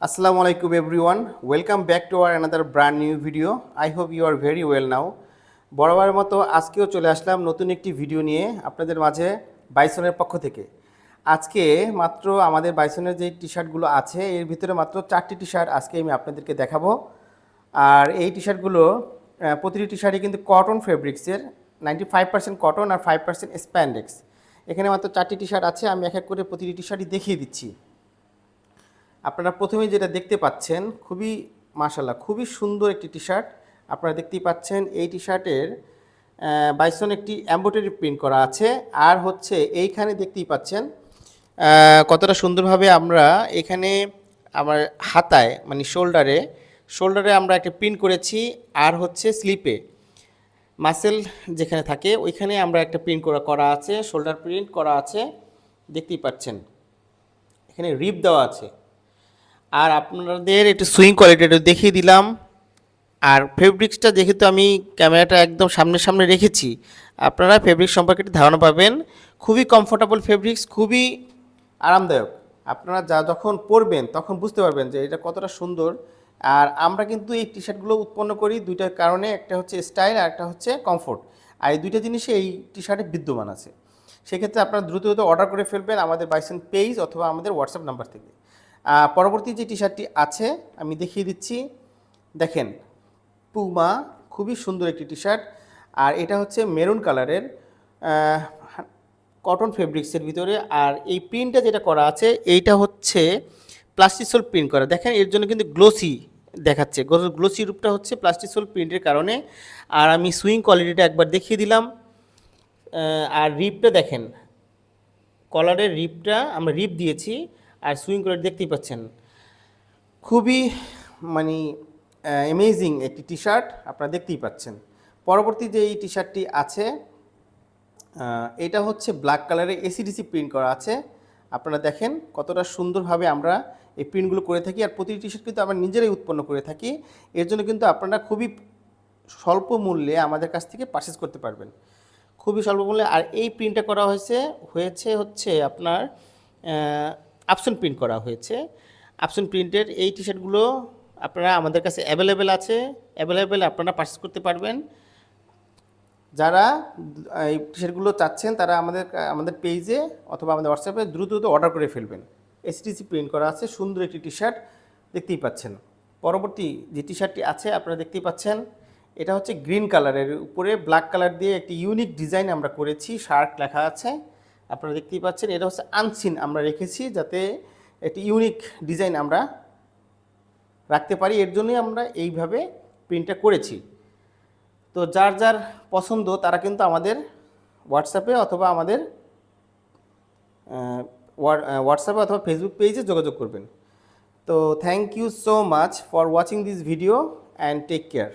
Assalamu alaikum everyone. Welcome back to our another brand new video. I hope you are very well now. বরাবরের মতো আজকেও চলে আসলাম নতুন একটি ভিডিও নিয়ে আপনাদের মাঝে বাইসনের পক্ষ থেকে। আজকে মাত্র আমাদের বাইসনের যে টি-শার্টগুলো আছে এর ভিতরে মাত্র 4টি টি-শার্ট আজকে আমি আপনাদেরকে দেখাবো। আর এই টি-শার্টগুলো প্রতিটি টি-শার্টই কিন্তু কটন ফেব্রিক্সের 95% কটন আর 5% স্প্যান্ডেক্স। এখানে মাত্র 4টি টি-শার্ট আছে, আমি এক এক করে প্রতিটি টি-শার্টই দেখিয়ে দিচ্ছি। আপনারা প্রথমেই যেটা দেখতে পাচ্ছেন খুবই মাশাআল্লাহ খুবই সুন্দর একটি টি-শার্ট। আপনারা দেখতেই পাচ্ছেন এই টি-শার্টের বাইসন একটি এমব্রয়ডারি প্রিন্ট করা আছে, আর হচ্ছে এইখানে দেখতেই পাচ্ছেন কতটা সুন্দরভাবে আমরা এখানে আমার হাতায় মানে শোল্ডারে আমরা একটা প্রিন্ট করেছি, আর হচ্ছে স্লিপে মাসেল যেখানে থাকে ওইখানে আমরা একটা প্রিন্ট করা আছে, শোল্ডার প্রিন্ট করা আছে দেখতেই পাচ্ছেন। এখানে রিপ দেওয়া আছে, আর আপনাদের একটু সুইং কোয়ালিটি একটু দেখিয়ে দিলাম। আর ফেব্রিক্সটা যেহেতু আমি ক্যামেরাটা একদম সামনে রেখেছি, আপনারা ফেব্রিক্স সম্পর্কে একটু ধারণা পাবেন। খুবই কমফোর্টেবল ফেব্রিক্স, খুবই আরামদায়ক। আপনারা যখন পরবেন তখন বুঝতে পারবেন যে এটা কতটা সুন্দর। আর আমরা কিন্তু এই টি শার্টগুলো উৎপন্ন করি দুইটার কারণে, একটা হচ্ছে স্টাইল আর একটা হচ্ছে কমফোর্ট। আর এই দুইটা জিনিসই এই টি শার্টে বিদ্যমান আছে। সেক্ষেত্রে আপনারা দ্রুত অর্ডার করে ফেলবেন আমাদের বাইসন পেজ অথবা আমাদের হোয়াটসঅ্যাপ নাম্বার থেকে। পরবর্তী যে টি শার্টটি আছে আমি দেখিয়ে দিচ্ছি, দেখেন পুমা, খুবই সুন্দর একটি টি শার্ট। আর এটা হচ্ছে মেরুন কালারের কটন ফেব্রিক্সের ভিতরে। আর এই প্রিন্টটা যেটা করা আছে এইটা হচ্ছে প্লাস্টিসোল প্রিন্ট করা, দেখেন এর জন্য কিন্তু গ্লোসি দেখাচ্ছে, গ্লোসি রূপটা হচ্ছে প্লাস্টিসোল প্রিন্টের কারণে। আর আমি সুইং কোয়ালিটিটা একবার দেখিয়ে দিলাম। আর রিপটা দেখেন, কলারের রিপটা আমরা রিপ দিয়েছি, আর সুইং কোয়ালিটি দেখতেই পাচ্ছেন। খুবই মানে অ্যামেজিং একটি টি শার্ট আপনারা দেখতেই পাচ্ছেন। পরবর্তী যে এই টি শার্টটি আছে এটা হচ্ছে ব্ল্যাক কালারে এসিডিসি প্রিন্ট করা আছে। আপনারা দেখেন কতটা সুন্দরভাবে আমরা এই প্রিন্টগুলো করে থাকি, আর প্রতিটি টি শার্ট কিন্তু আমরা নিজেরাই উৎপন্ন করে থাকি। এর জন্য কিন্তু আপনারা খুবই স্বল্প মূল্যে আমাদের কাছ থেকে পারচেস করতে পারবেন, খুবই স্বল্প মূল্যে। আর এই প্রিন্টটা করা হচ্ছে আপনার আপসন প্রিন্ট করা হয়েছে। আপসন প্রিন্টের এই টি শার্টগুলো আপনারা আমাদের কাছে অ্যাভেলেবেল আপনারা পারচেস করতে পারবেন। যারা এই টি শার্টগুলো চাচ্ছেন তারা আমাদের পেজে অথবা আমাদের হোয়াটসঅ্যাপে দ্রুত অর্ডার করে ফেলবেন। এসটিসি প্রিন্ট করা আছে, সুন্দর একটি টি শার্ট দেখতেই পাচ্ছেন। পরবর্তী যে টি শার্টটি আছে আপনারা দেখতেই পাচ্ছেন, এটা হচ্ছে গ্রিন কালারের উপরে ব্ল্যাক কালার দিয়ে একটি ইউনিক ডিজাইন আমরা করেছি, শার্ক লেখা আছে আপনারা দেখতেই পাচ্ছেন। এটা হচ্ছে আনসিন আমরা রেখেছি যাতে একটি ইউনিক ডিজাইন আমরা রাখতে পারি, এর জন্যই আমরা এইভাবে প্রিন্টটা করেছি। তো যার যার পছন্দ তারা কিন্তু আমাদের হোয়াটসঅ্যাপে অথবা ফেসবুক পেজে যোগাযোগ করবেন। তো thank you so much for watching this video and take care.